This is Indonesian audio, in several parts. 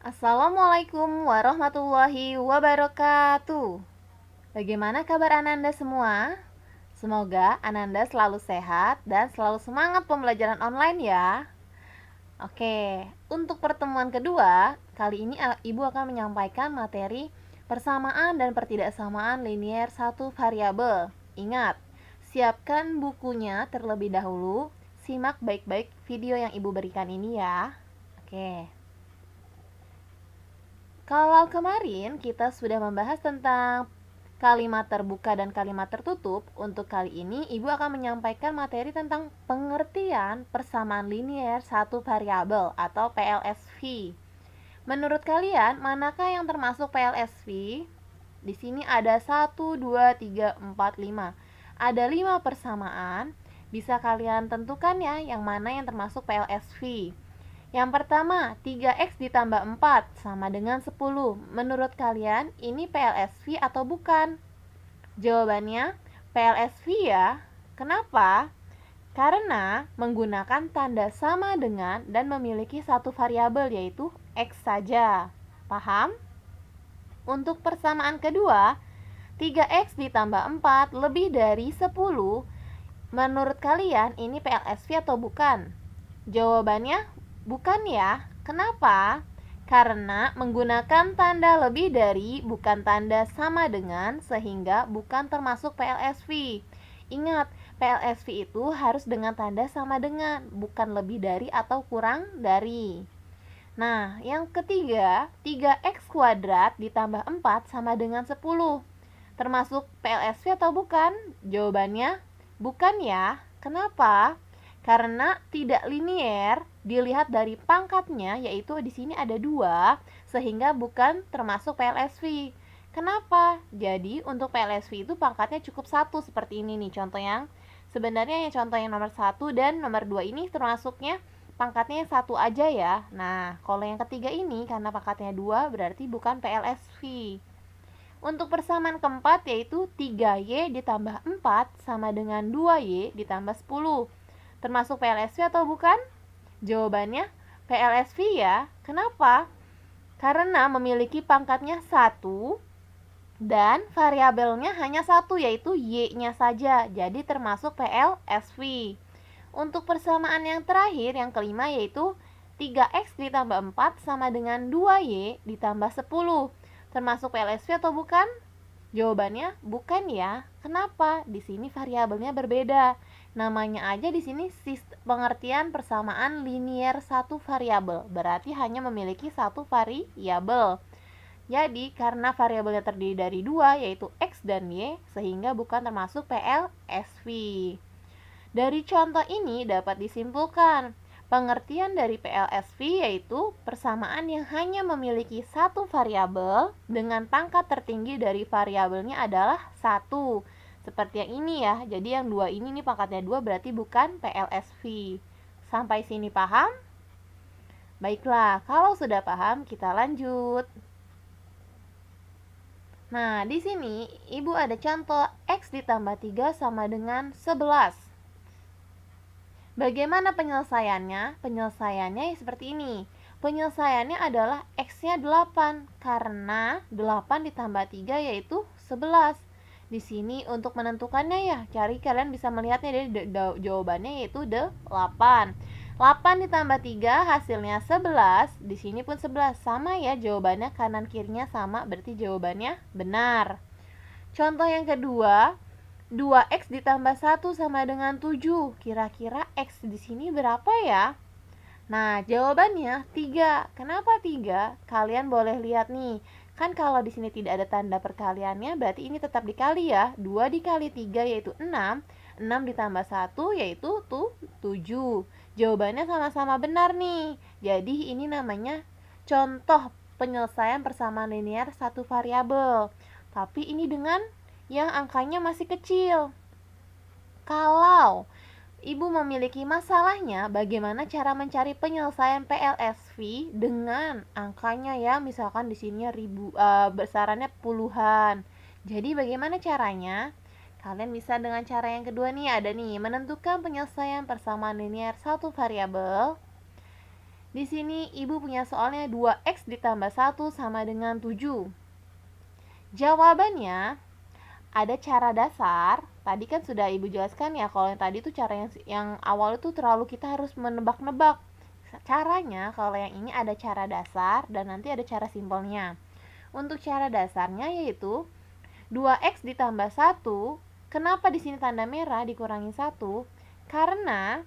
Assalamualaikum warahmatullahi wabarakatuh. Bagaimana kabar Ananda semua? Semoga Ananda selalu sehat dan selalu semangat pembelajaran online ya. Oke, untuk pertemuan kedua, kali ini Ibu akan menyampaikan materi persamaan dan pertidaksamaan linier satu variabel. Ingat, siapkan bukunya terlebih dahulu. Simak baik-baik video yang Ibu berikan ini ya. Oke. Kalau kemarin kita sudah membahas tentang kalimat terbuka dan kalimat tertutup, untuk kali ini Ibu akan menyampaikan materi tentang pengertian persamaan linier satu variabel atau PLSV. Menurut kalian, manakah yang termasuk PLSV? Di sini ada 1, 2, 3, 4, 5. Ada 5 persamaan. Bisa kalian tentukan ya yang mana yang termasuk PLSV. Yang pertama, 3x ditambah 4 sama dengan 10. Menurut kalian, ini PLSV atau bukan? Jawabannya, PLSV ya. Kenapa? Karena menggunakan tanda sama dengan dan memiliki satu variabel yaitu x saja. Paham? Untuk persamaan kedua, 3x ditambah 4 lebih dari 10. Menurut kalian, ini PLSV atau bukan? Jawabannya bukan ya. Kenapa? Karena menggunakan tanda lebih dari bukan tanda sama dengan sehingga bukan termasuk PLSV. Ingat, PLSV itu harus dengan tanda sama dengan, bukan lebih dari atau kurang dari. Nah, yang ketiga, 3x kuadrat ditambah 4 sama dengan 10. Termasuk PLSV atau bukan? Jawabannya bukan ya. Kenapa? Karena tidak linier dilihat dari pangkatnya, yaitu di sini ada 2, sehingga bukan termasuk PLSV. Kenapa? Jadi untuk PLSV itu pangkatnya cukup 1 seperti ini nih contoh yang sebenarnya contoh yang nomor 1 dan nomor 2 ini termasuknya pangkatnya 1 aja ya. Nah, kalau yang ketiga ini karena pangkatnya 2 berarti bukan PLSV. Untuk persamaan keempat yaitu 3y ditambah 4 sama dengan 2y ditambah 10. Termasuk PLSV atau bukan? Jawabannya PLSV ya. Kenapa? Karena memiliki pangkatnya 1 dan variabelnya hanya 1 yaitu y-nya saja. Jadi termasuk PLSV. Untuk persamaan yang terakhir yang kelima yaitu 3x ditambah 4 sama dengan 2y ditambah 10. Termasuk PLSV atau bukan? Jawabannya bukan ya. Kenapa? Di sini variabelnya berbeda. Namanya aja di sini pengertian persamaan linier satu variabel. Berarti hanya memiliki satu variabel. Jadi karena variabelnya terdiri dari 2 yaitu x dan y sehingga bukan termasuk PLSV. Dari contoh ini dapat disimpulkan pengertian dari PLSV yaitu persamaan yang hanya memiliki satu variabel dengan pangkat tertinggi dari variabelnya adalah 1. Seperti yang ini ya. Jadi yang 2 ini nih pangkatnya 2 berarti bukan PLSV. Sampai sini paham? Baiklah, kalau sudah paham kita lanjut. Nah, di sini Ibu ada contoh x ditambah 3 sama dengan 11. Bagaimana penyelesaiannya? Penyelesaiannya seperti ini. Penyelesaiannya adalah x-nya 8 karena 8 ditambah 3 yaitu 11. Di sini untuk menentukannya ya, kalian bisa melihatnya dari jawabannya yaitu 8. 8 ditambah 3 hasilnya 11. Di sini pun 11. Sama ya jawabannya, kanan kirinya sama, berarti jawabannya benar. Contoh yang kedua, 2x ditambah 1 sama dengan 7. Kira-kira x di sini berapa ya? Nah, jawabannya 3. Kenapa 3? Kalian boleh lihat nih. Kan kalau di sini tidak ada tanda perkaliannya, berarti ini tetap dikali ya. 2 dikali 3 yaitu 6. 6 ditambah 1 yaitu 7. Jawabannya sama-sama benar nih. Jadi ini namanya contoh penyelesaian persamaan linear satu variabel. Tapi ini dengan yang angkanya masih kecil. Kalau Ibu memiliki masalahnya, bagaimana cara mencari penyelesaian PLSV dengan angkanya ya, misalkan di sini besarannya puluhan. Jadi bagaimana caranya? Kalian bisa dengan cara yang kedua nih, ada nih, menentukan penyelesaian persamaan linear satu variabel. Di sini Ibu punya soalnya 2x ditambah 1 sama dengan 7. Jawabannya ada cara dasar. Tadi kan sudah Ibu jelaskan ya, kalau yang tadi itu cara yang awal itu terlalu kita harus menebak-nebak. Caranya kalau yang ini ada cara dasar dan nanti ada cara simpelnya. Untuk cara dasarnya yaitu 2x ditambah 1. Kenapa di sini tanda merah dikurangi 1? Karena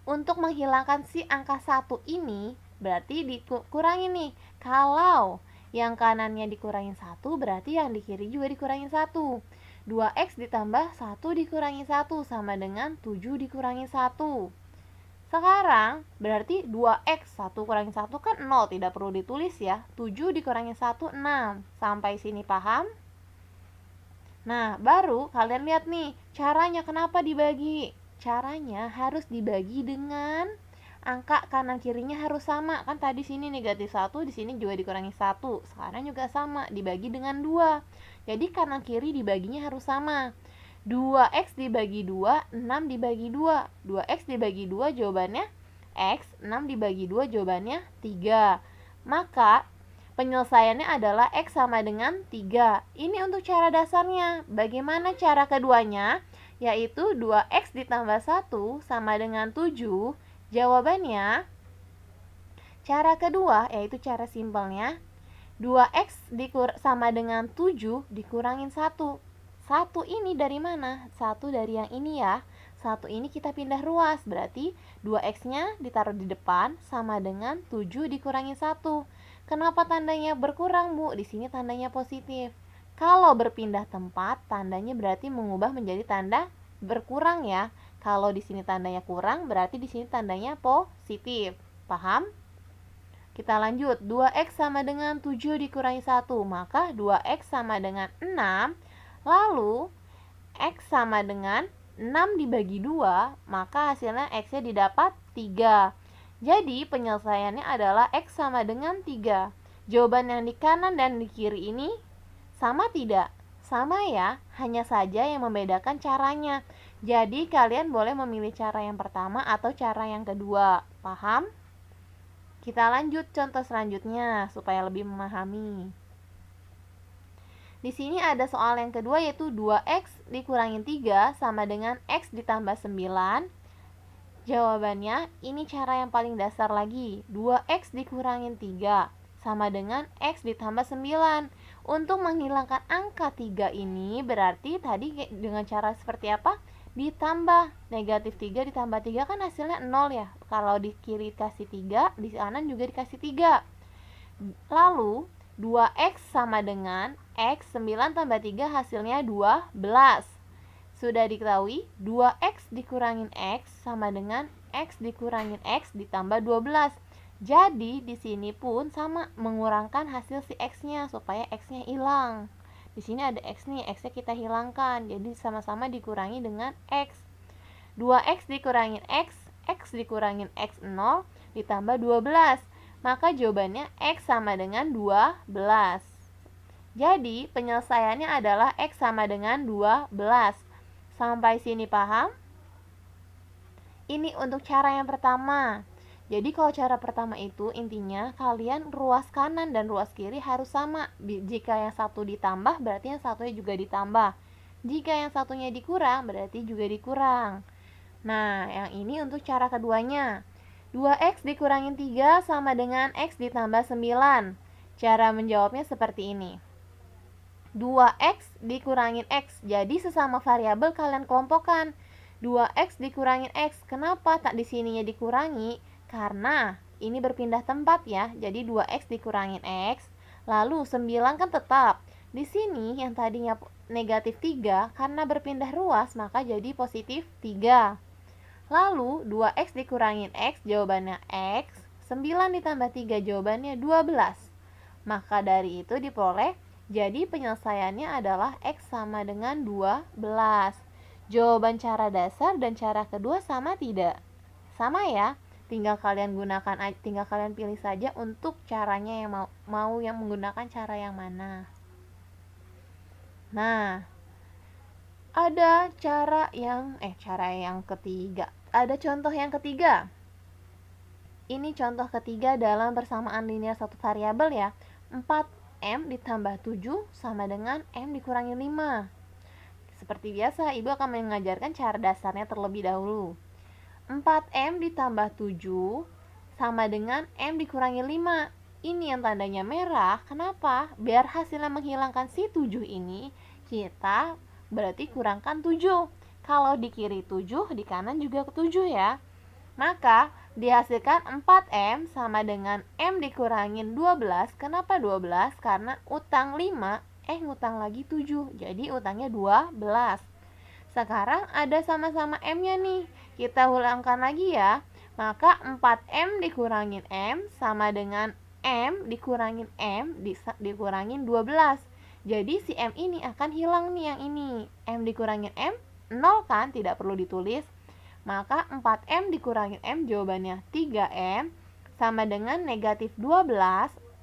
untuk menghilangkan si angka 1 ini berarti dikurangi nih. Kalau yang kanannya dikurangin 1 berarti yang di kiri juga dikurangin 1. 2x ditambah 1 dikurangi 1 sama dengan 7 dikurangi 1. Sekarang berarti 2x 1 kurangi 1 kan 0, tidak perlu ditulis ya. 7 dikurangi 1 6. Sampai sini paham? Nah, baru kalian lihat nih, caranya kenapa dibagi. Caranya harus dibagi dengan angka kanan kirinya harus sama. Kan tadi sini negatif 1, di sini juga dikurangi 1. Sekarang juga sama, dibagi dengan 2. Jadi kanan kiri dibaginya harus sama. 2x dibagi 2, 6 dibagi 2. 2x dibagi 2 jawabannya x, 6 dibagi 2 jawabannya 3. Maka penyelesaiannya adalah x sama dengan 3. Ini untuk cara dasarnya. Bagaimana cara keduanya? Yaitu 2x ditambah 1 sama dengan 7. Jawabannya, cara kedua yaitu cara simpelnya, 2x sama dengan 7 dikurangin 1. 1 ini dari mana? 1 dari yang ini ya. 1 ini kita pindah ruas, berarti 2x-nya ditaruh di depan sama dengan 7 dikurangi 1. Kenapa tandanya berkurang, Bu? Di sini tandanya positif. Kalau berpindah tempat, tandanya berarti mengubah menjadi tanda berkurang ya. Kalau di sini tandanya kurang, berarti di sini tandanya positif. Paham? Kita lanjut, 2x sama dengan 7 dikurangi 1, maka 2x sama dengan 6. Lalu x sama dengan 6 dibagi 2, maka hasilnya x-nya didapat 3. Jadi penyelesaiannya adalah x sama dengan 3. Jawaban yang di kanan dan di kiri ini sama tidak? Sama ya, hanya saja yang membedakan caranya. Jadi kalian boleh memilih cara yang pertama atau cara yang kedua. Paham? Kita lanjut contoh selanjutnya supaya lebih memahami. Di sini ada soal yang kedua yaitu 2x dikurangin 3 sama dengan x ditambah 9. Jawabannya ini cara yang paling dasar lagi. 2x dikurangin 3 sama dengan x ditambah 9. Untuk menghilangkan angka 3 ini berarti tadi dengan cara seperti apa? Ditambah. Negatif 3 ditambah 3 kan hasilnya 0 ya. Kalau di kiri dikasih 3, di kanan juga dikasih 3. Lalu 2x sama dengan x, 9 tambah 3 hasilnya 12. Sudah diketahui 2x dikurangin x sama dengan x dikurangin x ditambah 12. Jadi di sini pun sama, mengurangkan hasil si x-nya supaya x-nya hilang. Di sini ada x nih, x-nya kita hilangkan. Jadi sama-sama dikurangi dengan x. 2x dikurangin x, x dikurangin x0 ditambah 12. Maka jawabannya x sama dengan 12. Jadi penyelesaiannya adalah x sama dengan 12. Sampai sini paham? Ini untuk cara yang pertama. Jadi kalau cara pertama itu intinya kalian ruas kanan dan ruas kiri harus sama. Jika yang satu ditambah berarti yang satunya juga ditambah. Jika yang satunya dikurang berarti juga dikurang. Nah, yang ini untuk cara keduanya. 2x dikurangin 3 sama dengan x ditambah 9. Cara menjawabnya seperti ini. 2x dikurangin x. Jadi sesama variabel kalian kelompokkan. 2x dikurangin x. Kenapa tak di sininya dikurangi? Karena ini berpindah tempat ya. Jadi 2x dikurangin x. Lalu 9 kan tetap. Di sini yang tadinya negatif 3 karena berpindah ruas maka jadi positif 3. Lalu 2x dikurangin x jawabannya x. 9 ditambah 3 jawabannya 12. Maka dari itu diperoleh jadi penyelesaiannya adalah x sama dengan 12. Jawaban cara dasar dan cara kedua sama tidak? Sama ya. Tinggal kalian pilih saja untuk caranya yang mau yang menggunakan cara yang mana. Nah, ada cara yang ketiga. Ada contoh yang ketiga. Ini contoh ketiga dalam persamaan linear satu variabel ya. 4M ditambah 7 sama dengan M dikurangi 5. Seperti biasa, Ibu akan mengajarkan cara dasarnya terlebih dahulu. 4M ditambah 7 sama dengan M dikurangi 5. Ini yang tandanya merah. Kenapa? Biar hasilnya menghilangkan si 7 ini, kita berarti kurangkan 7. Kalau di kiri 7, di kanan juga 7 ya. Maka dihasilkan 4M sama dengan M dikurangin 12. Kenapa 12? Karena utang 5, ngutang lagi 7. Jadi utangnya 12. Sekarang ada sama-sama M-nya nih. Kita ulangkan lagi ya. Maka 4M dikurangin M sama dengan M dikurangin M dikurangin 12. Jadi si M ini akan hilang nih yang ini. M dikurangin M, 0 kan? Tidak perlu ditulis. Maka 4M dikurangin M jawabannya 3M sama dengan negatif 12.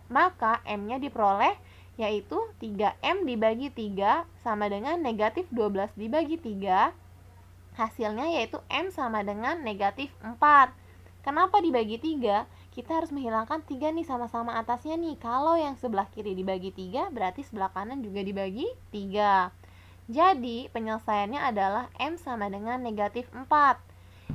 Maka M-nya diperoleh yaitu 3M dibagi 3 sama dengan negatif 12 dibagi 3. Hasilnya yaitu M sama dengan negatif 4. Kenapa dibagi 3? Kita harus menghilangkan 3 nih sama-sama atasnya nih. Kalau yang sebelah kiri dibagi 3, berarti sebelah kanan juga dibagi 3. Jadi penyelesaiannya adalah M sama dengan negatif 4.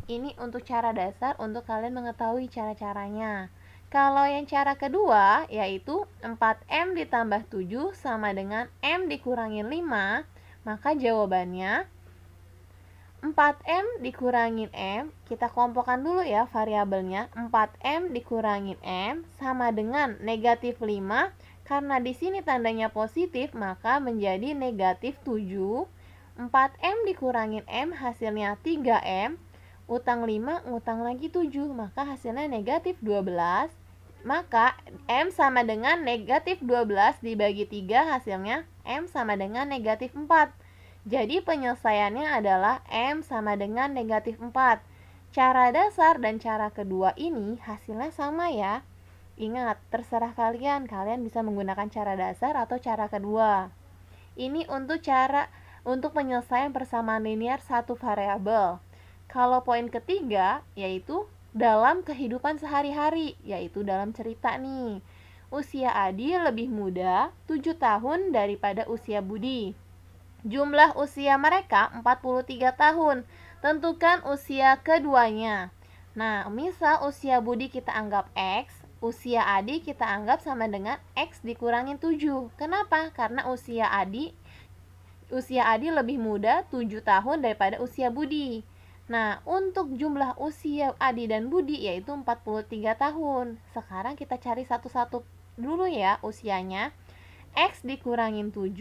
Ini untuk cara dasar untuk kalian mengetahui cara-caranya. Kalau yang cara kedua, yaitu 4M ditambah 7 sama dengan M dikurangin 5, maka jawabannya 4M dikurangin M, kita kelompokkan dulu ya variabelnya. 4M dikurangin M sama dengan negatif 5. Karena di sini tandanya positif, maka menjadi negatif 7. 4M dikurangin M hasilnya 3M. Utang 5, ngutang lagi 7, maka hasilnya negatif 12. Maka M sama dengan negatif 12 dibagi 3, hasilnya M sama dengan negatif 4. Jadi penyelesaiannya adalah M sama dengan negatif 4. Cara dasar dan cara kedua ini hasilnya sama ya. Ingat, terserah kalian bisa menggunakan cara dasar atau cara kedua. Ini untuk penyelesaian persamaan linear satu variabel. Kalau poin ketiga, yaitu dalam kehidupan sehari-hari, yaitu dalam cerita nih. Usia Adi lebih muda 7 tahun daripada usia Budi. Jumlah usia mereka 43 tahun. Tentukan usia keduanya. Nah, misal usia Budi kita anggap X, usia Adi kita anggap sama dengan X dikurangin 7. Kenapa? Karena usia Adi lebih muda 7 tahun daripada usia Budi. Nah, untuk jumlah usia Adi dan Budi yaitu 43 tahun. Sekarang kita cari satu-satu dulu ya usianya. X dikurangin 7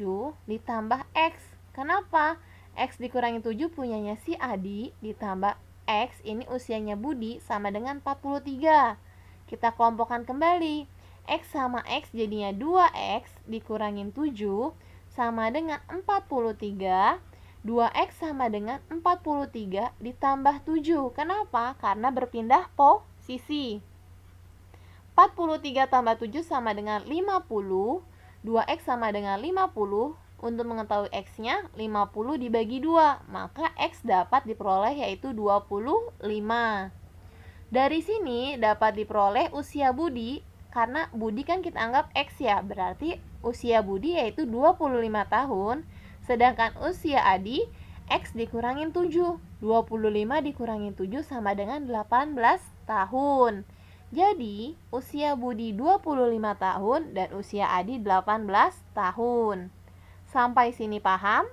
ditambah X. Kenapa? X dikurangin 7 punyanya si Adi ditambah X, ini usianya Budi, sama dengan 43. Kita kelompokkan kembali. X sama X jadinya 2X dikurangin 7 sama dengan 43. 2X sama dengan 43 ditambah 7. Kenapa? Karena berpindah posisi. 43 tambah 7 sama dengan 50. 2X sama dengan 50. Untuk mengetahui X-nya, 50 dibagi 2. Maka X dapat diperoleh yaitu 25. Dari sini dapat diperoleh usia Budi. Karena Budi kan kita anggap X ya. Berarti usia Budi yaitu 25 tahun. Sedangkan usia Adi, X dikurangin 7. 25 dikurangin 7 sama dengan 18 tahun. Jadi, usia Budi 25 tahun dan usia Adi 18 tahun. Sampai sini paham?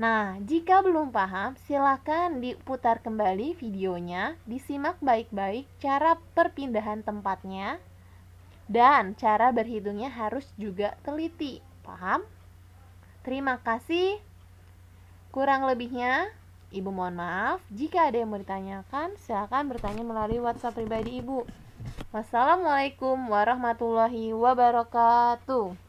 Nah, jika belum paham, silakan diputar kembali videonya, disimak baik-baik cara perpindahan tempatnya, dan cara berhitungnya harus juga teliti. Paham? Terima kasih. Kurang lebihnya, Ibu mohon maaf. Jika ada yang mau ditanyakan, silakan bertanya melalui WhatsApp pribadi Ibu. Wassalamualaikum warahmatullahi wabarakatuh.